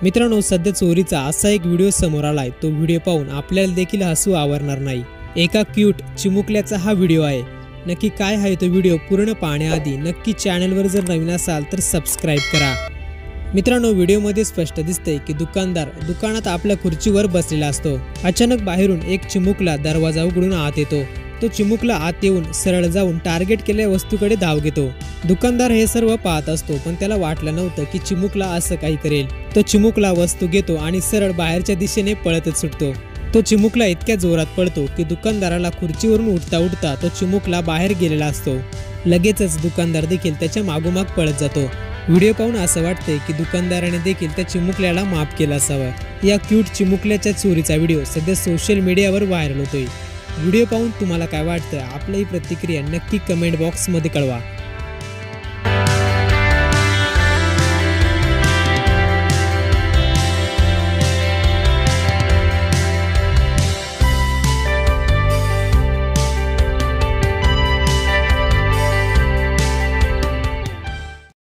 मित्रांनो, सध्या चोरीचा असा एक व्हिडिओ समोर आलाय। तो व्हिडिओ पाहून आपल्याला देखील हसू आवरणार नाही। एका क्यूट चिमुकल्याचा हा व्हिडिओ आहे। नक्की काय आहे तो व्हिडिओ पूर्ण पाहण्याआधी नक्की चॅनलवर जर नवीन असाल तर सबस्क्राइब करा। मित्रांनो, व्हिडिओमध्ये स्पष्ट दिसतंय की दुकानदार दुकानात आपल्या खुर्चीवर बसलेला असतो। अचानक बाहेरून एक चिमुकला दरवाजा उघडून आत येतो। तो चिमुकला आत येऊन सरळ जाऊन टार्गेट केलेल्या वस्तूकडे धाव घेतो। दुकानदार हे सर्व पाहत असतो, पण त्याला वाटलं नव्हतं की चिमुकला असं काही करेल। तो चिमुकला वस्तू घेतो आणि सरळ बाहेरच्या दिशेने पळतच सुटतो। तो चिमुकला इतक्या जोरात पळतो की दुकानदाराला खुर्चीवरून उठता उठता तो चिमुकला बाहेर गेलेला असतो। लगेचच दुकानदार देखील त्याच्या मागोमाग पळत जातो। व्हिडिओ पाहून असं वाटतंय की दुकानदाराने देखील त्या चिमुकल्याला माफ केलं असावं। या क्यूट चिमुकल्याच्या चोरीचा व्हिडिओ सध्या सोशल मीडियावर व्हायरल होतोय। व्हिडिओ पाहून तुम्हाला काय वाटतं? आपली प्रतिक्रिया नक्की कमेंट बॉक्समध्ये कळवा।